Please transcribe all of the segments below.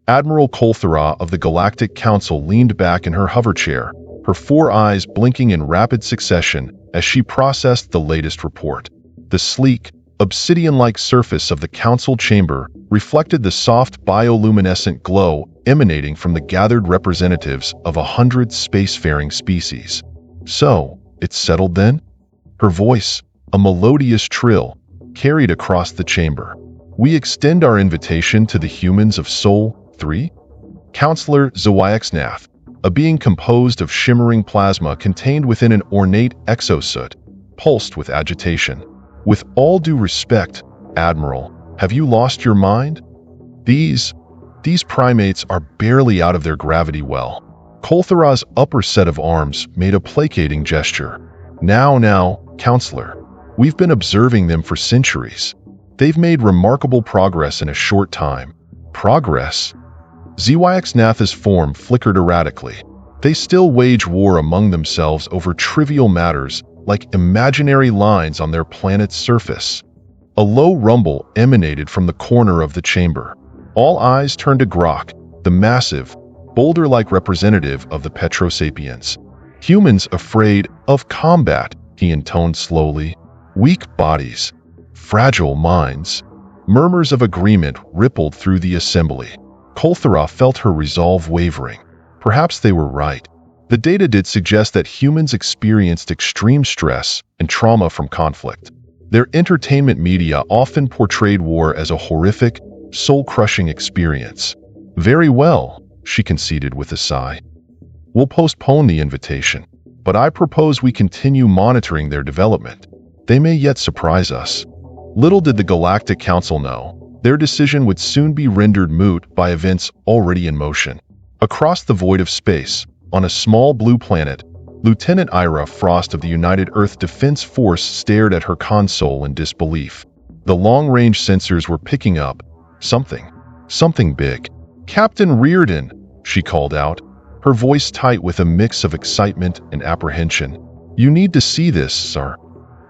Admiral Kolthara of the Galactic Council leaned back in her hoverchair, her four eyes blinking in rapid succession as she processed the latest report. The sleek, obsidian-like surface of the council chamber reflected the soft bioluminescent glow emanating from the gathered representatives of 100 spacefaring species. "So, it's settled then?" Her voice, a melodious trill, carried across the chamber. "We extend our invitation to the humans of Sol 3? Counselor Zawiaxnath, a being composed of shimmering plasma contained within an ornate exosuit, pulsed with agitation. "With all due respect, Admiral, have you lost your mind? These primates are barely out of their gravity well." Kolthara's upper set of arms made a placating gesture. Now, Counselor. We've been observing them for centuries. They've made remarkable progress in a short time." "Progress?" Zawiaxnath's form flickered erratically. "They still wage war among themselves over trivial matters like imaginary lines on their planet's surface." A low rumble emanated from the corner of the chamber. All eyes turned to Grok, the massive, boulder-like representative of the Petrosapiens. "Humans afraid of combat," he intoned slowly. "Weak bodies, fragile minds." Murmurs of agreement rippled through the assembly. Kolthara felt her resolve wavering. Perhaps they were right. The data did suggest that humans experienced extreme stress and trauma from conflict. Their entertainment media often portrayed war as a horrific, soul-crushing experience. "Very well," she conceded with a sigh. "We'll postpone the invitation, but I propose we continue monitoring their development. They may yet surprise us." Little did the Galactic Council know, their decision would soon be rendered moot by events already in motion. Across the void of space, on a small blue planet, Lieutenant Ira Frost of the United Earth Defense Force stared at her console in disbelief. The long-range sensors were picking up something big. "Captain Reardon," she called out, her voice tight with a mix of excitement and apprehension. "You need to see this, sir."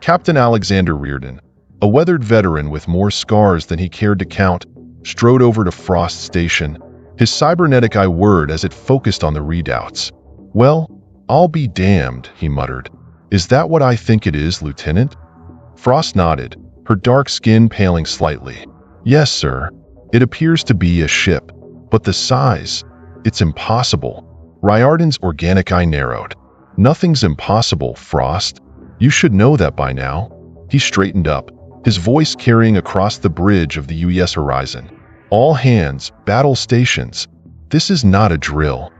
Captain Alexander Reardon, a weathered veteran with more scars than he cared to count, strode over to Frost's station, his cybernetic eye whirred as it focused on the readouts. "Well, I'll be damned," he muttered. "Is that what I think it is, Lieutenant?" Frost nodded, her dark skin paling slightly. "Yes, sir. It appears to be a ship. But the size, it's impossible." Riordan's organic eye narrowed. "Nothing's impossible, Frost. You should know that by now." He straightened up, his voice carrying across the bridge of the US horizon. "All hands, battle stations. This is not a drill."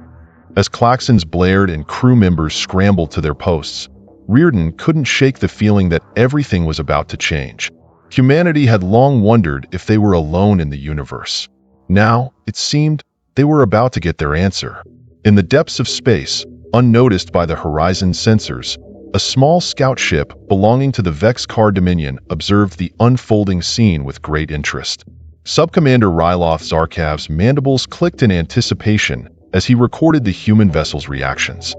As klaxons blared and crew members scrambled to their posts, Reardon couldn't shake the feeling that everything was about to change. Humanity had long wondered if they were alone in the universe. Now, it seemed, they were about to get their answer. In the depths of space, unnoticed by the horizon sensors, a small scout ship belonging to the Vexcar Dominion observed the unfolding scene with great interest. Subcommander Ryloth Zarkav's mandibles clicked in anticipation as he recorded the human vessel's reactions.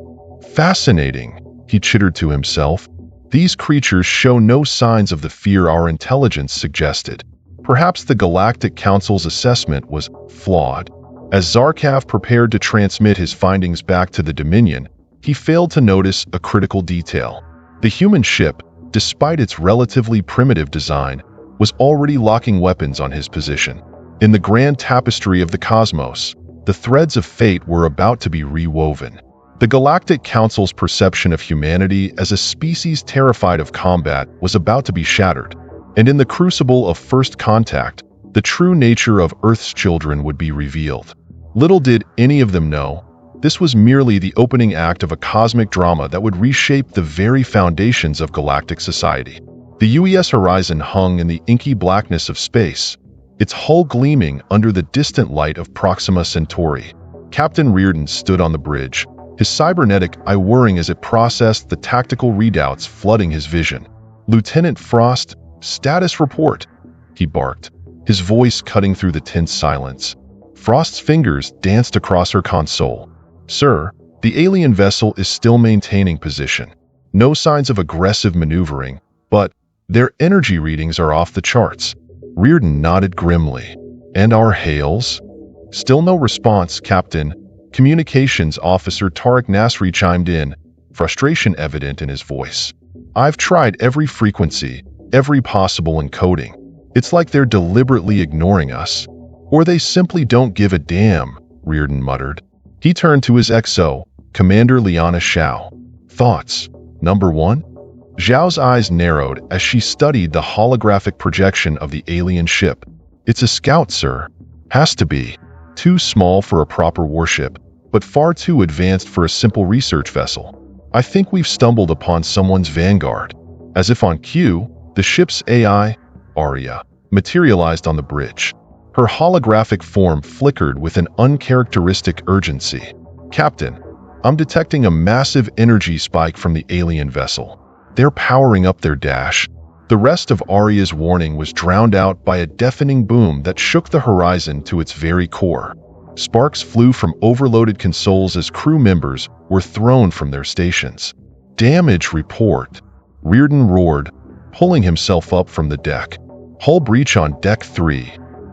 "Fascinating," he chittered to himself. "These creatures show no signs of the fear our intelligence suggested." Perhaps the Galactic Council's assessment was flawed. As Zarkav prepared to transmit his findings back to the Dominion, he failed to notice a critical detail. The human ship, despite its relatively primitive design, was already locking weapons on his position. In the grand tapestry of the cosmos, the threads of fate were about to be rewoven. The Galactic Council's perception of humanity as a species terrified of combat was about to be shattered, and in the crucible of first contact, the true nature of Earth's children would be revealed. Little did any of them know, this was merely the opening act of a cosmic drama that would reshape the very foundations of galactic society. The US horizon hung in the inky blackness of space, its hull gleaming under the distant light of Proxima Centauri. Captain Reardon stood on the bridge, his cybernetic eye whirring as it processed the tactical readouts flooding his vision. "Lieutenant Frost, status report," he barked, his voice cutting through the tense silence. Frost's fingers danced across her console. "Sir, the alien vessel is still maintaining position. No signs of aggressive maneuvering, but their energy readings are off the charts." Reardon nodded grimly. "And our hails?" Still no response, Captain. Communications Officer Tariq Nasri chimed in, frustration evident in his voice. I've tried every frequency, every possible encoding. It's like they're deliberately ignoring us. Or they simply don't give a damn, Reardon muttered. He turned to his XO, Commander Liana Xiao. Thoughts? Number 1? Zhao's eyes narrowed as she studied the holographic projection of the alien ship. It's a scout, sir. Has to be. Too small for a proper warship, but far too advanced for a simple research vessel. I think we've stumbled upon someone's vanguard. As if on cue, the ship's AI, Arya, materialized on the bridge. Her holographic form flickered with an uncharacteristic urgency. Captain, I'm detecting a massive energy spike from the alien vessel. They're powering up their dash. The rest of Arya's warning was drowned out by a deafening boom that shook the horizon to its very core. Sparks flew from overloaded consoles as crew members were thrown from their stations. Damage report, Reardon roared, pulling himself up from the deck. Hull breach on Deck 3.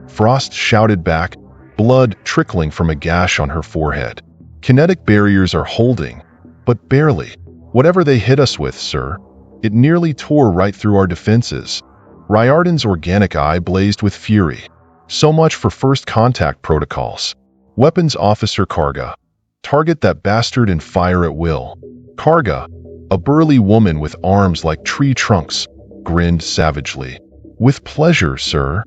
Frost shouted back, blood trickling from a gash on her forehead. Kinetic barriers are holding, but barely. Whatever they hit us with, sir. It nearly tore right through our defenses. Riordan's organic eye blazed with fury. So much for first contact protocols. Weapons Officer Karga. Target that bastard and fire at will. Karga, a burly woman with arms like tree trunks, grinned savagely. With pleasure, sir.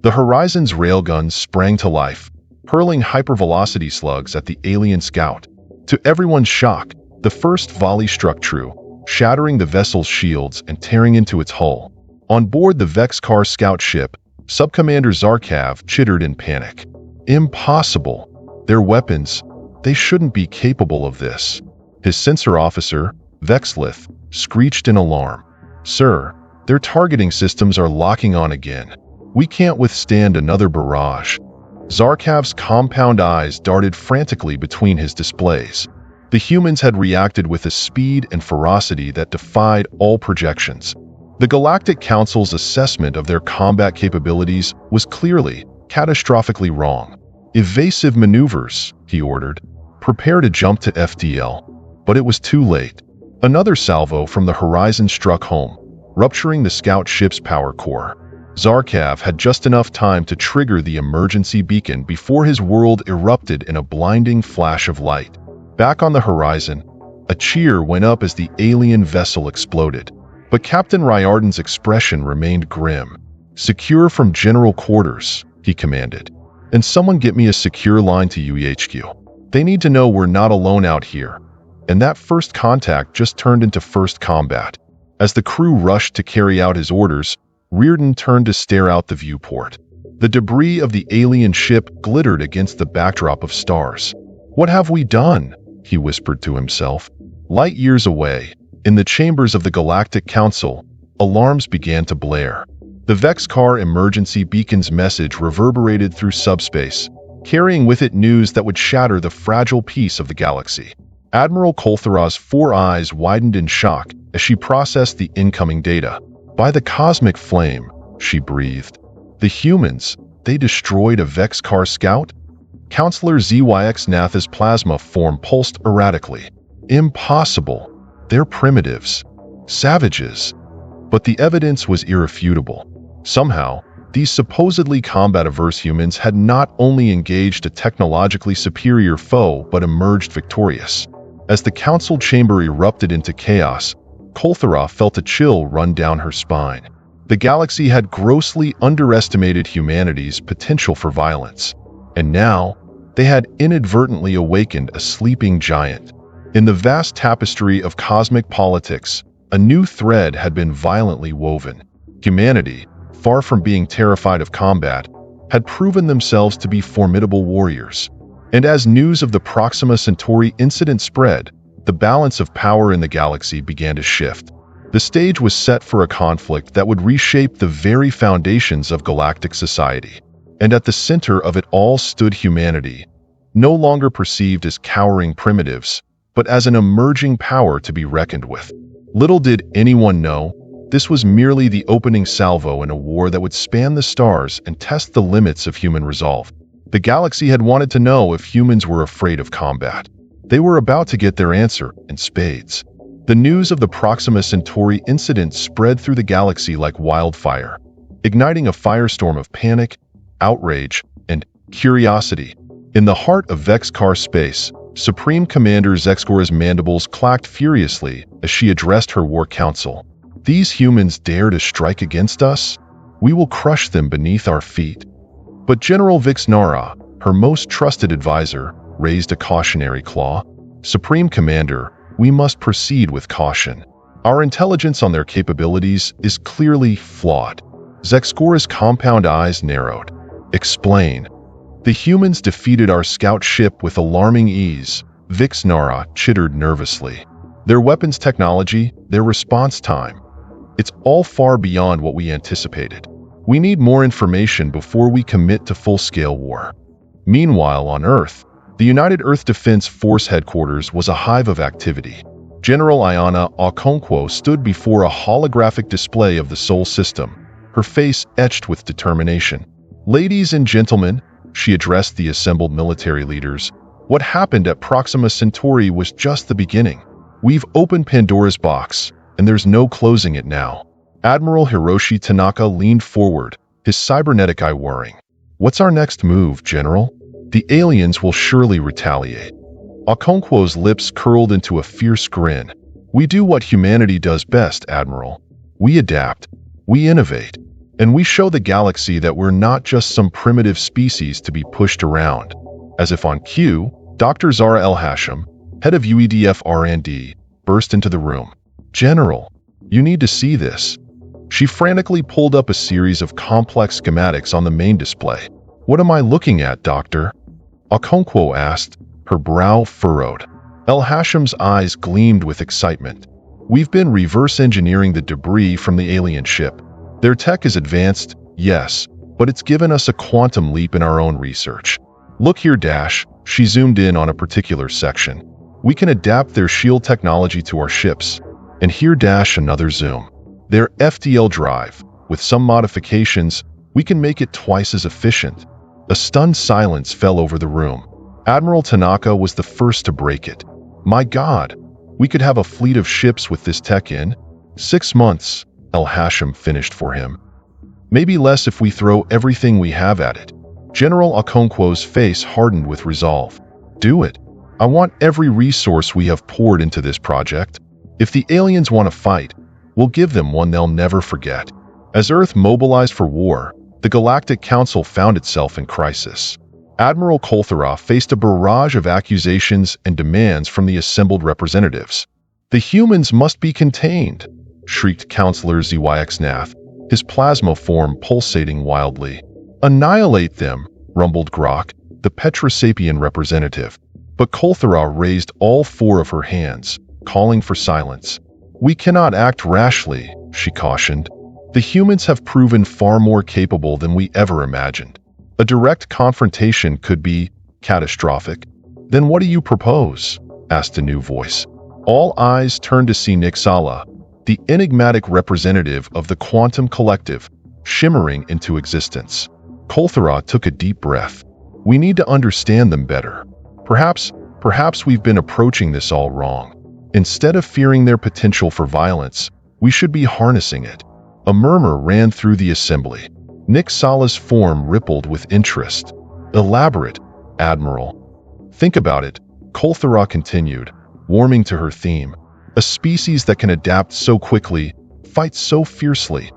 The Horizon's railguns sprang to life, hurling hypervelocity slugs at the alien scout. To everyone's shock, the first volley struck true, shattering the vessel's shields and tearing into its hull. On board the Vexcar scout ship, Subcommander Zarkav chittered in panic. Impossible. Their weapons, they shouldn't be capable of this. His sensor officer, Vexlith, screeched in alarm. Sir, their targeting systems are locking on again. We can't withstand another barrage. Zarkav's compound eyes darted frantically between his displays. The humans had reacted with a speed and ferocity that defied all projections. The Galactic Council's assessment of their combat capabilities was clearly, catastrophically wrong. Evasive maneuvers, he ordered. Prepare to jump to FTL. But it was too late. Another salvo from the Horizon struck home, rupturing the scout ship's power core. Zarkav had just enough time to trigger the emergency beacon before his world erupted in a blinding flash of light. Back on the horizon, a cheer went up as the alien vessel exploded. But Captain Riordan's expression remained grim. Secure from general quarters, he commanded. And someone get me a secure line to UEHQ. They need to know we're not alone out here. And that first contact just turned into first combat. As the crew rushed to carry out his orders, Reardon turned to stare out the viewport. The debris of the alien ship glittered against the backdrop of stars. What have we done? He whispered to himself. Light years away, in the chambers of the Galactic Council, alarms began to blare. The Vexcar emergency beacon's message reverberated through subspace, carrying with it news that would shatter the fragile peace of the galaxy. Admiral Kolthara's 4 eyes widened in shock as she processed the incoming data. By the cosmic flame, she breathed. The humans, they destroyed a Vexcar scout? Counselor ZYX Natha's plasma form pulsed erratically. Impossible. They're primitives. Savages. But the evidence was irrefutable. Somehow, these supposedly combat-averse humans had not only engaged a technologically superior foe but emerged victorious. As the council chamber erupted into chaos, Kolthara felt a chill run down her spine. The galaxy had grossly underestimated humanity's potential for violence, and now they had inadvertently awakened a sleeping giant. In the vast tapestry of cosmic politics, a new thread had been violently woven. Humanity, far from being terrified of combat, had proven themselves to be formidable warriors. And as news of the Proxima Centauri incident spread, the balance of power in the galaxy began to shift. The stage was set for a conflict that would reshape the very foundations of galactic society. And at the center of it all stood humanity, no longer perceived as cowering primitives, but as an emerging power to be reckoned with. Little did anyone know, this was merely the opening salvo in a war that would span the stars and test the limits of human resolve. The galaxy had wanted to know if humans were afraid of combat. They were about to get their answer in spades. The news of the Proxima Centauri incident spread through the galaxy like wildfire, igniting a firestorm of panic, outrage, and curiosity. In the heart of Vexcar space, Supreme Commander Zexcora's mandibles clacked furiously as she addressed her war council. These humans dare to strike against us? We will crush them beneath our feet. But General Vixnara, her most trusted advisor, raised a cautionary claw. Supreme Commander, we must proceed with caution. Our intelligence on their capabilities is clearly flawed. Zexcora's compound eyes narrowed. Explain. The humans defeated our scout ship with alarming ease, Vixnara chittered nervously. Their weapons technology, their response time. It's all far beyond what we anticipated. We need more information before we commit to full-scale war. Meanwhile, on Earth, the United Earth Defense Force headquarters was a hive of activity. General Ayana Okonkwo stood before a holographic display of the Sol system, her face etched with determination. Ladies and gentlemen, she addressed the assembled military leaders, what happened at Proxima Centauri was just the beginning. We've opened Pandora's box, and there's no closing it now. Admiral Hiroshi Tanaka leaned forward, his cybernetic eye whirring. What's our next move, General? The aliens will surely retaliate. Okonkwo's lips curled into a fierce grin. We do what humanity does best, Admiral. We adapt, we innovate, and we show the galaxy that we're not just some primitive species to be pushed around. As if on cue, Dr. Zara El Hashim, head of UEDF R&D, burst into the room. General, you need to see this. She frantically pulled up a series of complex schematics on the main display. What am I looking at, Doctor? Okonkwo asked, her brow furrowed. El Hashim's eyes gleamed with excitement. We've been reverse engineering the debris from the alien ship. Their tech is advanced, yes, but it's given us a quantum leap in our own research. Look here, Dash. She zoomed in on a particular section. We can adapt their shield technology to our ships. And here, Dash, another zoom. Their FDL drive, with some modifications, we can make it twice as efficient. A stunned silence fell over the room. Admiral Tanaka was the first to break it. My God, we could have a fleet of ships with this tech in 6 months, El Hashim finished for him. Maybe less if we throw everything we have at it. General Okonkwo's face hardened with resolve. Do it. I want every resource we have poured into this project. If the aliens want to fight, we'll give them one they'll never forget. As Earth mobilized for war, the Galactic Council found itself in crisis. Admiral Kolthara faced a barrage of accusations and demands from the assembled representatives. The humans must be contained, shrieked Councillor Zyx Nath, his plasma form pulsating wildly. Annihilate them, rumbled Grok, the Petrosapian representative. But Kolthara raised all 4 of her hands, calling for silence. We cannot act rashly, she cautioned. The humans have proven far more capable than we ever imagined. A direct confrontation could be catastrophic. Then what do you propose? Asked a new voice. All eyes turned to see Nixala, the enigmatic representative of the Quantum Collective, shimmering into existence. Kolthara took a deep breath. We need to understand them better. Perhaps we've been approaching this all wrong. Instead of fearing their potential for violence, we should be harnessing it. A murmur ran through the assembly. Nixala's form rippled with interest. Elaborate, Admiral. Think about it, Kolthara continued, warming to her theme. A species that can adapt so quickly, fight so fiercely.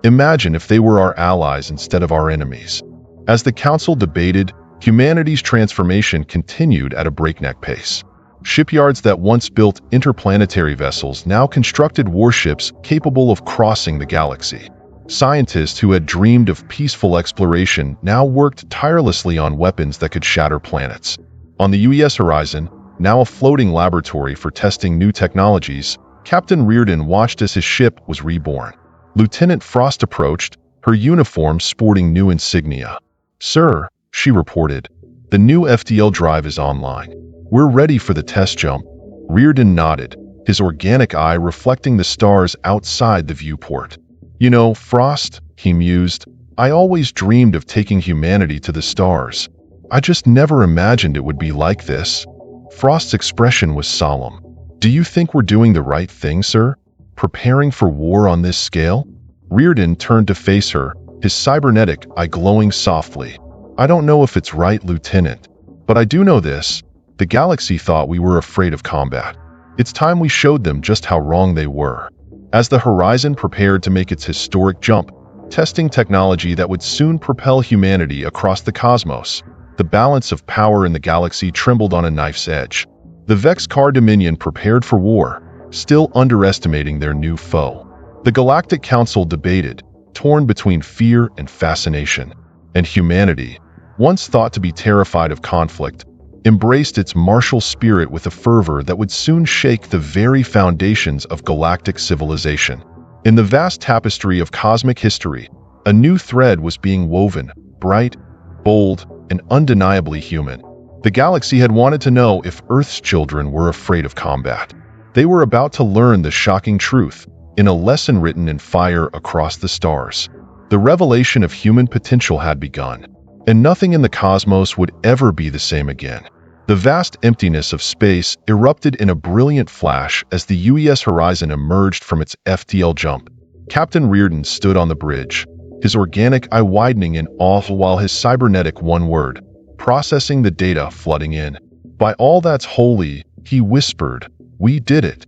Imagine if they were our allies instead of our enemies. As the council debated, humanity's transformation continued at a breakneck pace. Shipyards that once built interplanetary vessels now constructed warships capable of crossing the galaxy. Scientists who had dreamed of peaceful exploration now worked tirelessly on weapons that could shatter planets. On the UES horizon, now a floating laboratory for testing new technologies, Captain Reardon watched as his ship was reborn. Lieutenant Frost approached, her uniform sporting new insignia. Sir, she reported, the new FDL drive is online. We're ready for the test jump. Reardon nodded, his organic eye reflecting the stars outside the viewport. You know, Frost, he mused, I always dreamed of taking humanity to the stars. I just never imagined it would be like this." Frost's expression was solemn. "Do you think we're doing the right thing, sir? Preparing for war on this scale?" Reardon turned to face her, his cybernetic eye glowing softly. "I don't know if it's right, Lieutenant, but I do know this. The galaxy thought we were afraid of combat. It's time we showed them just how wrong they were." As the Horizon prepared to make its historic jump, testing technology that would soon propel humanity across the cosmos, the balance of power in the galaxy trembled on a knife's edge. The Vex-Car Dominion prepared for war, still underestimating their new foe. The Galactic Council debated, torn between fear and fascination. And humanity, once thought to be terrified of conflict, embraced its martial spirit with a fervor that would soon shake the very foundations of galactic civilization. In the vast tapestry of cosmic history, a new thread was being woven, bright, bold, and undeniably human. The galaxy had wanted to know if Earth's children were afraid of combat. They were about to learn the shocking truth, in a lesson written in fire across the stars. The revelation of human potential had begun, and nothing in the cosmos would ever be the same again. The vast emptiness of space erupted in a brilliant flash as the UES Horizon emerged from its FTL jump. Captain Reardon stood on the bridge, his organic eye widening in awe while his cybernetic one-word, processing the data flooding in. "By all that's holy," he whispered, "we did it."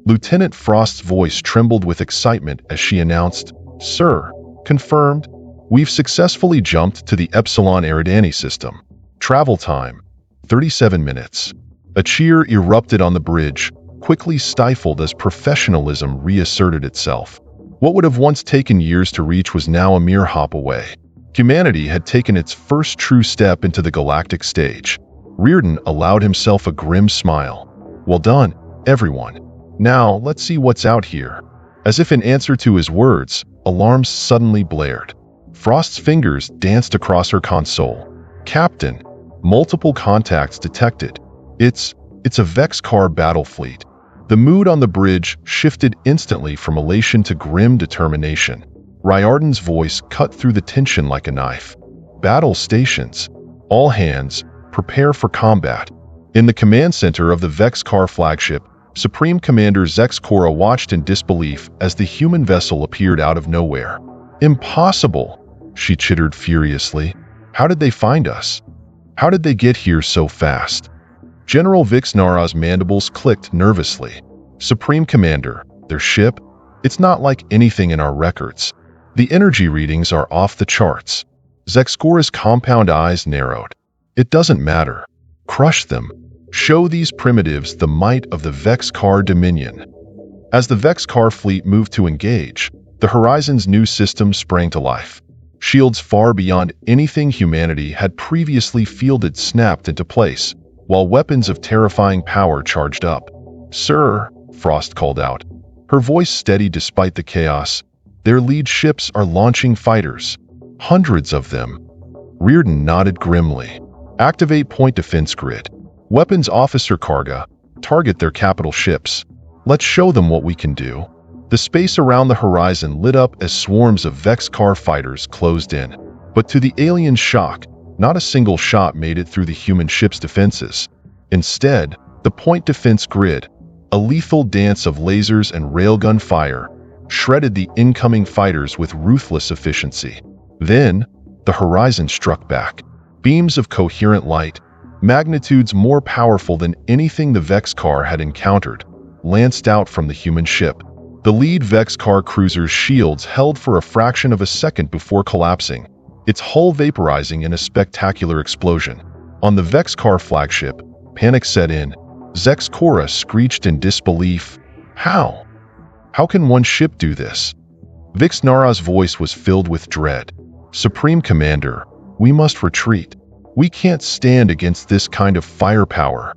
Lieutenant Frost's voice trembled with excitement as she announced, "Sir, confirmed. We've successfully jumped to the Epsilon Eridani system. Travel time, 37 minutes. A cheer erupted on the bridge, quickly stifled as professionalism reasserted itself. What would have once taken years to reach was now a mere hop away. Humanity had taken its first true step into the galactic stage. Reardon allowed himself a grim smile. "Well done, everyone. Now, let's see what's out here." As if in answer to his words, alarms suddenly blared. Frost's fingers danced across her console. "Captain, multiple contacts detected. It's a Vex-Car battle fleet." The mood on the bridge shifted instantly from elation to grim determination. Riordan's voice cut through the tension like a knife. "Battle stations. All hands, prepare for combat." In the command center of the Vex-Car flagship, Supreme Commander Zex Cora watched in disbelief as the human vessel appeared out of nowhere. "Impossible," she chittered furiously. "How did they find us? How did they get here so fast?" General Vix Nara's mandibles clicked nervously. "Supreme Commander, their ship? It's not like anything in our records. The energy readings are off the charts." Zex Cora's compound eyes narrowed. "It doesn't matter. Crush them. Show these primitives the might of the Vex-Car Dominion." As the Vex-Car fleet moved to engage, the Horizon's new system sprang to life. Shields far beyond anything humanity had previously fielded snapped into place, while weapons of terrifying power charged up. "Sir," Frost called out, her voice steady despite the chaos, "their lead ships are launching fighters. Hundreds of them." Reardon nodded grimly. "Activate point defense grid. Weapons Officer Karga, target their capital ships. Let's show them what we can do." The space around the Horizon lit up as swarms of Vex-Car fighters closed in. But to the alien's shock, not a single shot made it through the human ship's defenses. Instead, the point defense grid, a lethal dance of lasers and railgun fire, shredded the incoming fighters with ruthless efficiency. Then, the Horizon struck back. Beams of coherent light, magnitudes more powerful than anything the Vex-Car had encountered, lanced out from the human ship. The lead Vex-Car cruiser's shields held for a fraction of a second before collapsing, its hull vaporizing in a spectacular explosion. On the Vex-Car flagship, panic set in. Zex Cora screeched in disbelief. "How? How can one ship do this?" Vix Nara's voice was filled with dread. "Supreme Commander, we must retreat. We can't stand against this kind of firepower."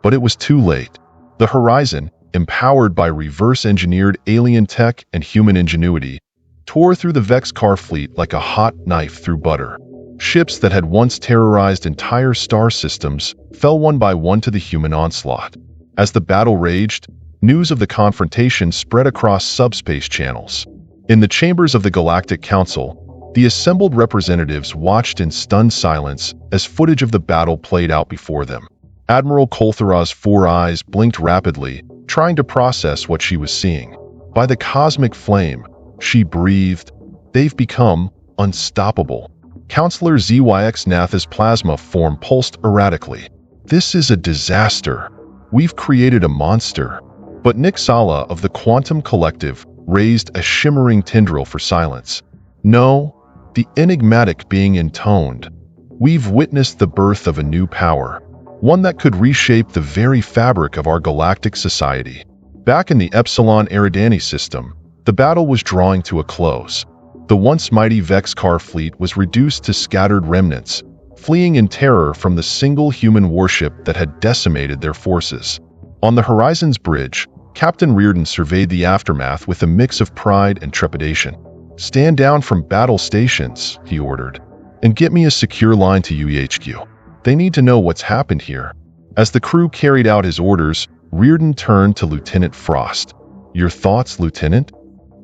But it was too late. The Horizon, empowered by reverse-engineered alien tech and human ingenuity, tore through the Vex-Car fleet like a hot knife through butter. Ships that had once terrorized entire star systems fell one by one to the human onslaught. As the battle raged, news of the confrontation spread across subspace channels. In the chambers of the Galactic Council, The assembled representatives watched in stunned silence as footage of the battle played out before them. Admiral Kolthara's four eyes blinked rapidly, trying to process what she was seeing. By the cosmic flame, she breathed, they've become unstoppable. Counselor ZYX Natha's plasma form pulsed erratically. This is a disaster. We've created a monster. But Nixala of the Quantum Collective raised a shimmering tendril for silence. No, the enigmatic being intoned. We've witnessed the birth of a new power, one that could reshape the very fabric of our galactic society. Back in the Epsilon Eridani system, the battle was drawing to a close. The once mighty Vexcar fleet was reduced to scattered remnants, fleeing in terror from the single human warship that had decimated their forces. On the Horizon's bridge, Captain Reardon surveyed the aftermath with a mix of pride and trepidation. "Stand down from battle stations," he ordered, "and get me a secure line to UEHQ. They need to know what's happened here." As the crew carried out his orders, Reardon turned to Lieutenant Frost. "Your thoughts, Lieutenant?"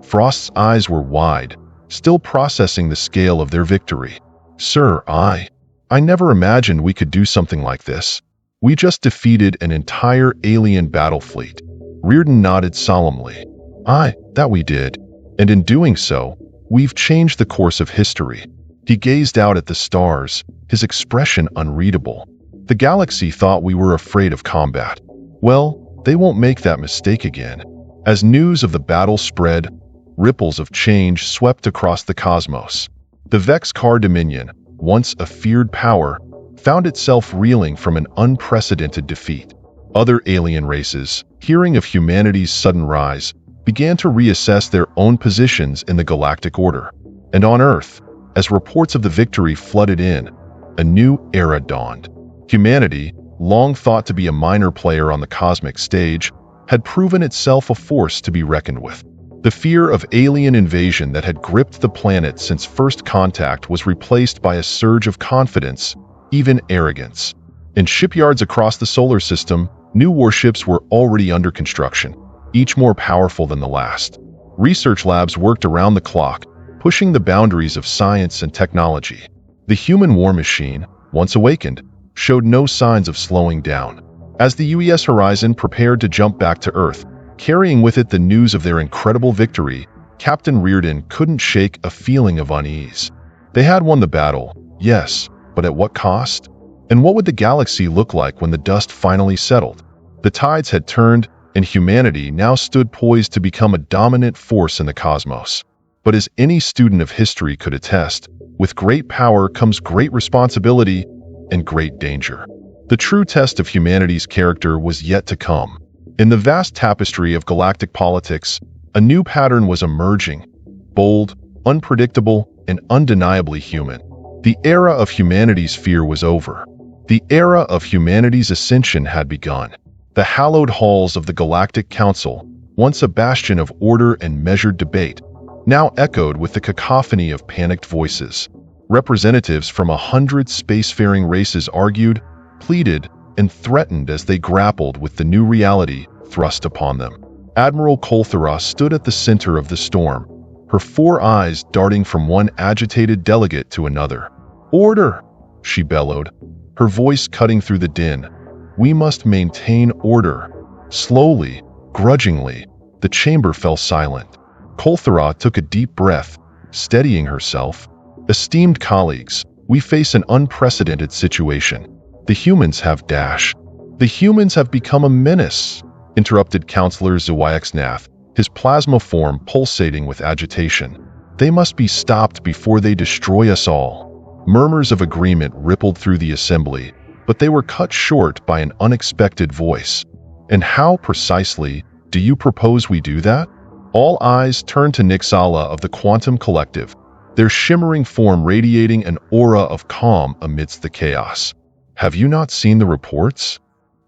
Frost's eyes were wide, still processing the scale of their victory. "Sir, I never imagined we could do something like this. We just defeated an entire alien battle fleet." Reardon nodded solemnly. That we did. And in doing so, we've changed the course of history." He gazed out at the stars, his expression unreadable. "The galaxy thought we were afraid of combat. Well, they won't make that mistake again." As news of the battle spread, ripples of change swept across the cosmos. The Vexcar Dominion, once a feared power, found itself reeling from an unprecedented defeat. Other alien races, hearing of humanity's sudden rise, began to reassess their own positions in the galactic order. And on Earth, as reports of the victory flooded in, a new era dawned. Humanity, long thought to be a minor player on the cosmic stage, had proven itself a force to be reckoned with. The fear of alien invasion that had gripped the planet since first contact was replaced by a surge of confidence, even arrogance. In shipyards across the solar system, new warships were already under construction, each more powerful than the last. Research labs worked around the clock, pushing the boundaries of science and technology. The human war machine, once awakened, showed no signs of slowing down. As the UES Horizon prepared to jump back to Earth, carrying with it the news of their incredible victory, Captain Reardon couldn't shake a feeling of unease. They had won the battle, yes, but at what cost? And what would the galaxy look like when the dust finally settled? The tides had turned, and humanity now stood poised to become a dominant force in the cosmos. But as any student of history could attest, with great power comes great responsibility and great danger. The true test of humanity's character was yet to come. In the vast tapestry of galactic politics, a new pattern was emerging, bold, unpredictable, and undeniably human. The era of humanity's fear was over. The era of humanity's ascension had begun. The hallowed halls of the Galactic Council, once a bastion of order and measured debate, now echoed with the cacophony of panicked voices. Representatives from 100 spacefaring races argued, pleaded, and threatened as they grappled with the new reality thrust upon them. Admiral Kolthara stood at the center of the storm, her four eyes darting from one agitated delegate to another. "Order!" she bellowed, her voice cutting through the din. "We must maintain order." Slowly, grudgingly, the chamber fell silent. Kolthara took a deep breath, steadying herself. "Esteemed colleagues, we face an unprecedented situation. The humans have The humans have become a menace," interrupted Counselor ZYX Nath, his plasma form pulsating with agitation. "They must be stopped before they destroy us all." Murmurs of agreement rippled through the assembly, but they were cut short by an unexpected voice. "And how precisely do you propose we do that?" All eyes turned to Nixala of the Quantum Collective, their shimmering form radiating an aura of calm amidst the chaos. "Have you not seen the reports?"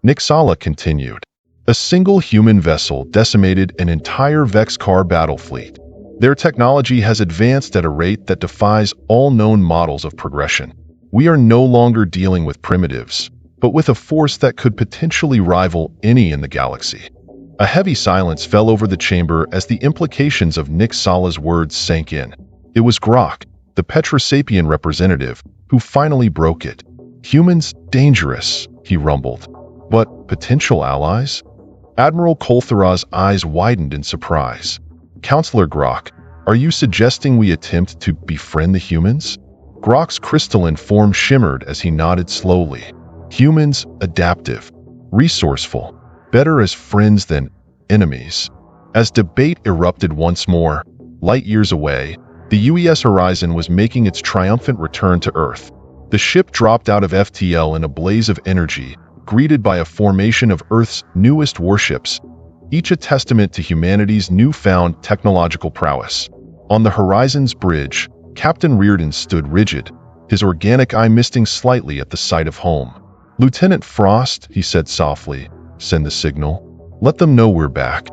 Nixala continued. "A single human vessel decimated an entire Vexcar battle fleet. Their technology has advanced at a rate that defies all known models of progression. We are no longer dealing with primitives, but with a force that could potentially rival any in the galaxy." A heavy silence fell over the chamber as the implications of Nixala's words sank in. It was grok, the Petrosapien representative, who finally broke it. Humans, dangerous, he rumbled. But potential allies? Admiral Kolthara's eyes widened in surprise. Counselor Grok, are you suggesting we attempt to befriend the humans? Grok's crystalline form shimmered as he nodded slowly. Humans, adaptive, resourceful, better as friends than enemies. As debate erupted once more, light years away, the UES Horizon was making its triumphant return to Earth. The ship dropped out of FTL in a blaze of energy, greeted by a formation of Earth's newest warships, each a testament to humanity's newfound technological prowess. On the Horizon's bridge, Captain Reardon stood rigid, his organic eye misting slightly at the sight of home. "Lieutenant Frost," he said softly, "send the signal. Let them know we're back."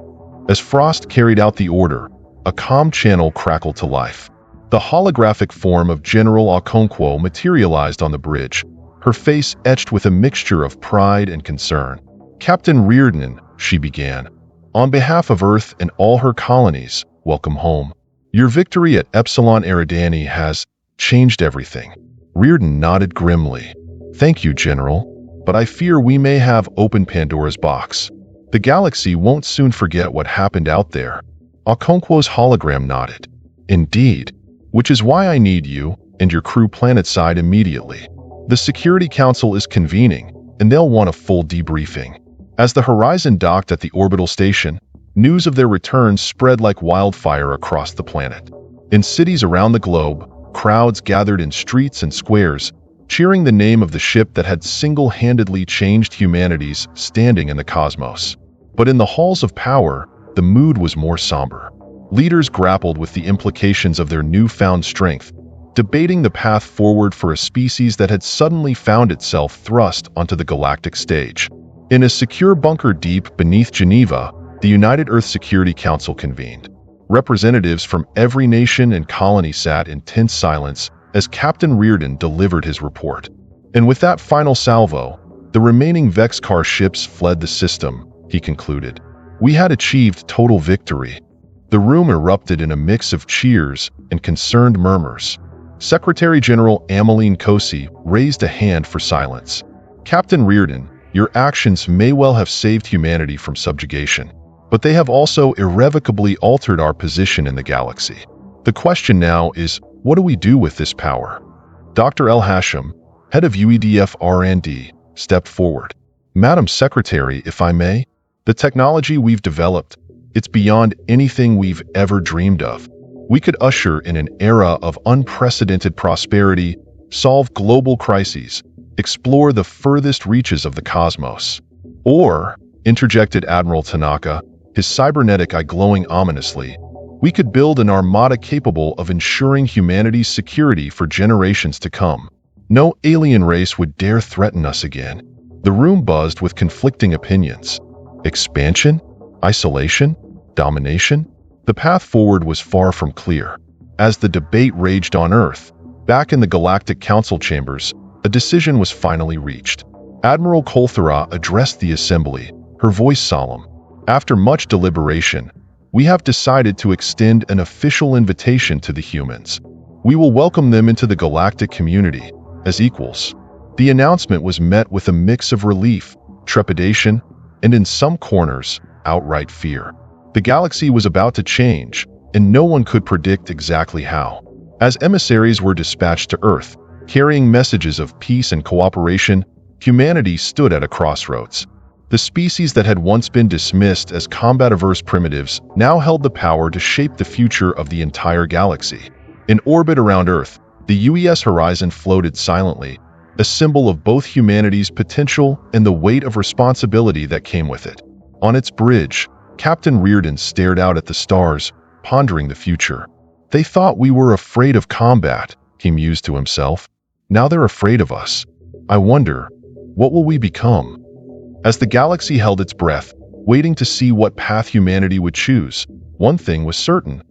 As Frost carried out the order, a comm channel crackled to life. The holographic form of General Okonkwo materialized on the bridge, her face etched with a mixture of pride and concern. "Captain Reardon," she began, "on behalf of Earth and all her colonies, welcome home. Your victory at Epsilon Eridani has changed everything." Reardon nodded grimly. "Thank you, General, but I fear we may have opened Pandora's box. The galaxy won't soon forget what happened out there." Okonkwo's hologram nodded. "Indeed, which is why I need you and your crew planetside immediately. The Security Council is convening, and they'll want a full debriefing." As the Horizon docked at the orbital station, news of their return spread like wildfire across the planet. In cities around the globe, crowds gathered in streets and squares, cheering the name of the ship that had single-handedly changed humanity's standing in the cosmos. But in the halls of power, the mood was more somber. Leaders grappled with the implications of their newfound strength, debating the path forward for a species that had suddenly found itself thrust onto the galactic stage. In a secure bunker deep beneath Geneva, the United Earth Security Council convened. Representatives from every nation and colony sat in tense silence as Captain Reardon delivered his report. And with that final salvo, the remaining Vexcar ships fled the system, he concluded. We had achieved total victory. The room erupted in a mix of cheers and concerned murmurs. Secretary General Ameline Kosi raised a hand for silence. "Captain Reardon, your actions may well have saved humanity from subjugation, but they have also irrevocably altered our position in the galaxy. The question now is, what do we do with this power?" Dr. El Hashim, head of UEDF R&D, stepped forward. "Madam Secretary, if I may, the technology we've developed, it's beyond anything we've ever dreamed of. We could usher in an era of unprecedented prosperity, solve global crises, explore the furthest reaches of the cosmos." "Or," interjected Admiral Tanaka, his cybernetic eye glowing ominously, "we could build an armada capable of ensuring humanity's security for generations to come. No alien race would dare threaten us again." The room buzzed with conflicting opinions. Expansion? Isolation? Domination? The path forward was far from clear. As the debate raged on Earth, back in the Galactic Council chambers, a decision was finally reached. Admiral Kolthara addressed the assembly, her voice solemn. "After much deliberation, we have decided to extend an official invitation to the humans. We will welcome them into the galactic community as equals." The announcement was met with a mix of relief, trepidation, and in some corners, outright fear. The galaxy was about to change, and no one could predict exactly how. As emissaries were dispatched to Earth, carrying messages of peace and cooperation, humanity stood at a crossroads. The species that had once been dismissed as combat-averse primitives now held the power to shape the future of the entire galaxy. In orbit around Earth, the UES Horizon floated silently, a symbol of both humanity's potential and the weight of responsibility that came with it. On its bridge, Captain Reardon stared out at the stars, pondering the future. "They thought we were afraid of combat," he mused to himself. "Now they're afraid of us. I wonder, what will we become?" As the galaxy held its breath, waiting to see what path humanity would choose, one thing was certain.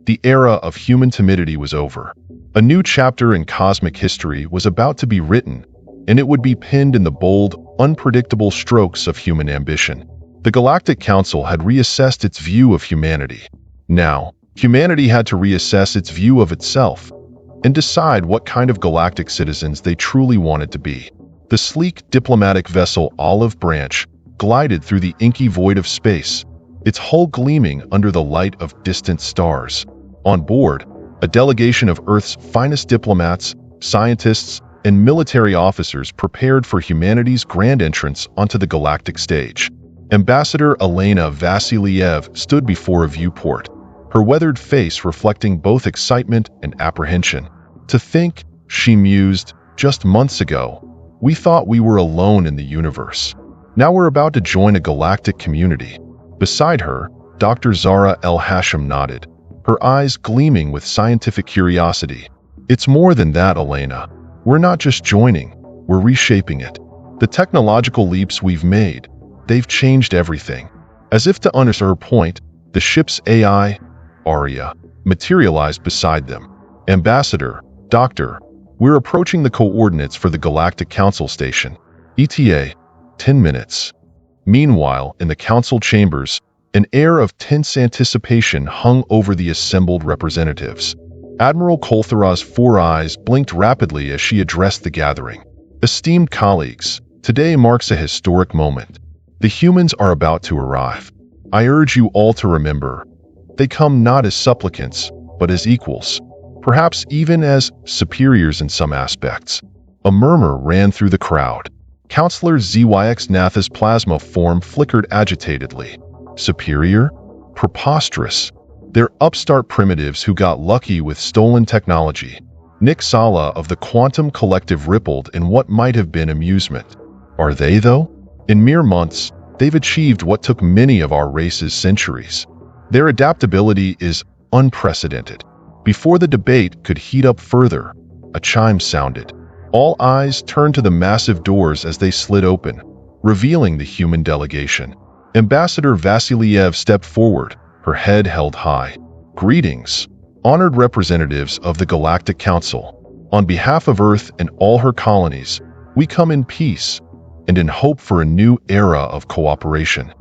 The era of human timidity was over. A new chapter in cosmic history was about to be written, and it would be penned in the bold, unpredictable strokes of human ambition. The Galactic Council had reassessed its view of humanity. Now, humanity had to reassess its view of itself. and decide what kind of galactic citizens they truly wanted to be. The sleek diplomatic vessel Olive Branch glided through the inky void of space, its hull gleaming under the light of distant stars. On board, a delegation of Earth's finest diplomats, scientists, and military officers prepared for humanity's grand entrance onto the galactic stage. Ambassador Elena Vasilyev stood before a viewport, her weathered face reflecting both excitement and apprehension. To think, she mused, just months ago, we thought we were alone in the universe. Now we're about to join a galactic community. Beside her, Dr. Zara El Hashim nodded, her eyes gleaming with scientific curiosity. It's more than that, Elena. We're not just joining, we're reshaping it. The technological leaps we've made, they've changed everything. As if to underscore her point, the ship's AI, Aria, materialized beside them. Ambassador, Doctor, we're approaching the coordinates for the Galactic Council Station. ETA, 10 minutes. Meanwhile, in the council chambers, an air of tense anticipation hung over the assembled representatives. Admiral Kolthara's 4 eyes blinked rapidly as she addressed the gathering. Esteemed colleagues, today marks a historic moment. The humans are about to arrive. I urge you all to remember, they come not as supplicants, but as equals, perhaps even as superiors in some aspects. A murmur ran through the crowd. Counselor ZYX Natha's plasma form flickered agitatedly. Superior? Preposterous. They're upstart primitives who got lucky with stolen technology. Nick Sala of the Quantum Collective rippled in what might have been amusement. Are they, though? In mere months, they've achieved what took many of our race's centuries. Their adaptability is unprecedented. Before the debate could heat up further, a chime sounded. All eyes turned to the massive doors as they slid open, revealing the human delegation. Ambassador Vasilyev stepped forward, her head held high. Greetings, honored representatives of the Galactic Council. On behalf of Earth and all her colonies, we come in peace and in hope for a new era of cooperation.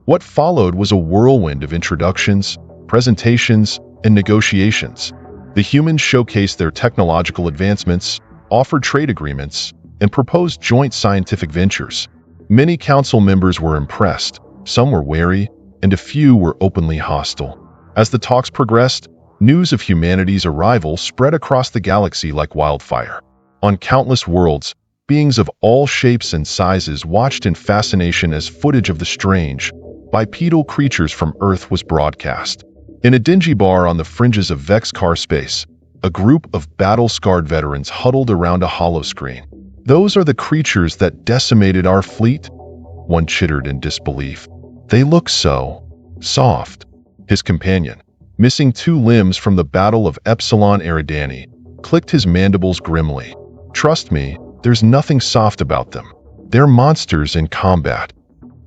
What followed was a whirlwind of introductions, presentations, and negotiations. The humans showcased their technological advancements, offered trade agreements, and proposed joint scientific ventures. Many council members were impressed, some were wary, and a few were openly hostile. As the talks progressed, news of humanity's arrival spread across the galaxy like wildfire. On countless worlds, beings of all shapes and sizes watched in fascination as footage of the strange, bipedal creatures from Earth was broadcast. In a dingy bar on the fringes of Vexcar space, a group of battle-scarred veterans huddled around a holoscreen. Those are the creatures that decimated our fleet? One chittered in disbelief. They look so soft. His companion, missing 2 limbs from the Battle of Epsilon Eridani, clicked his mandibles grimly. Trust me, there's nothing soft about them. They're monsters in combat.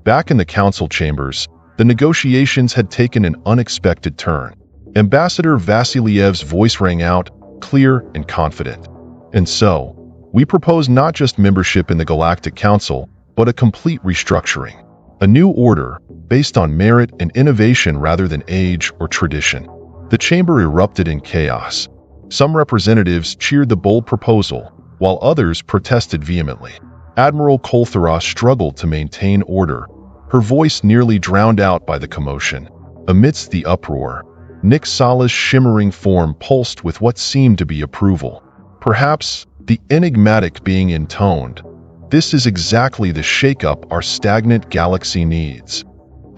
Back in the council chambers, the negotiations had taken an unexpected turn. Ambassador Vasilyev's voice rang out, clear and confident. And so, we propose not just membership in the Galactic Council, but a complete restructuring. A new order, based on merit and innovation rather than age or tradition. The chamber erupted in chaos. Some representatives cheered the bold proposal, while others protested vehemently. Admiral Kolthara struggled to maintain order, her voice nearly drowned out by the commotion. Amidst the uproar, Nick Sala's shimmering form pulsed with what seemed to be approval. Perhaps the enigmatic being intoned, "This is exactly the shakeup our stagnant galaxy needs."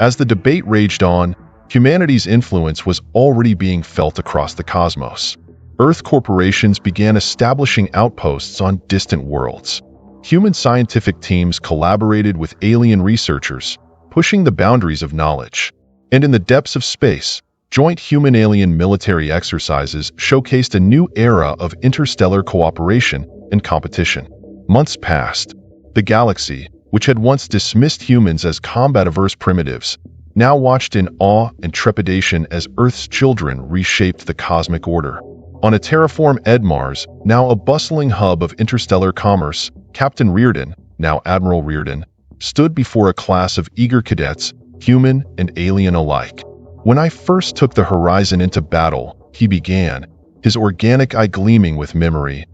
As the debate raged on, humanity's influence was already being felt across the cosmos. Earth corporations began establishing outposts on distant worlds. Human scientific teams collaborated with alien researchers, pushing the boundaries of knowledge. And in the depths of space, joint human-alien military exercises showcased a new era of interstellar cooperation and competition. Months passed. The galaxy, which had once dismissed humans as combat-averse primitives, now watched in awe and trepidation as Earth's children reshaped the cosmic order. On a terraform Edmars, now a bustling hub of interstellar commerce, Captain Reardon, now Admiral Reardon, stood before a class of eager cadets, human and alien alike. "When I first took the Horizon into battle," he began, his organic eye gleaming with memory.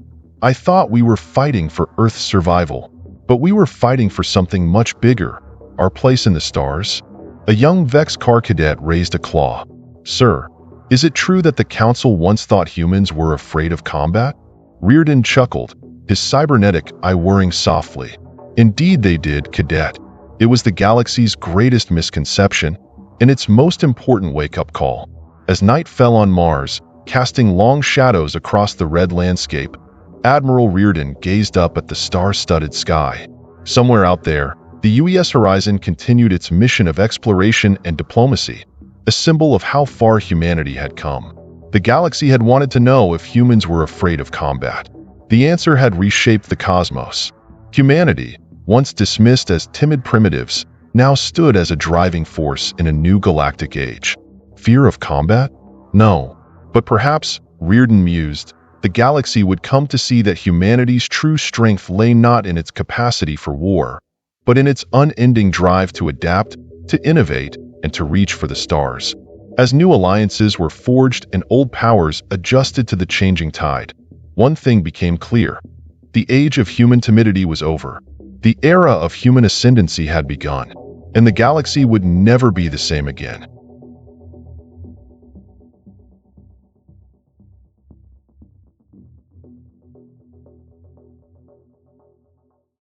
"I thought we were fighting for Earth's survival, but we were fighting for something much bigger, our place in the stars." A young Vex car cadet raised a claw. "Sir, is it true that the Council once thought humans were afraid of combat?" Reardon chuckled, his cybernetic eye whirring softly. "Indeed they did, Cadet. It was the galaxy's greatest misconception, and its most important wake-up call." As night fell on Mars, casting long shadows across the red landscape, Admiral Reardon gazed up at the star-studded sky. Somewhere out there, the UES Horizon continued its mission of exploration and diplomacy, a symbol of how far humanity had come. The galaxy had wanted to know if humans were afraid of combat. The answer had reshaped the cosmos. Humanity, once dismissed as timid primitives, now stood as a driving force in a new galactic age. Fear of combat? No. But perhaps, Reardon mused, the galaxy would come to see that humanity's true strength lay not in its capacity for war, but in its unending drive to adapt, to innovate, and to reach for the stars. As new alliances were forged and old powers adjusted to the changing tide, one thing became clear. The age of human timidity was over. The era of human ascendancy had begun, and the galaxy would never be the same again.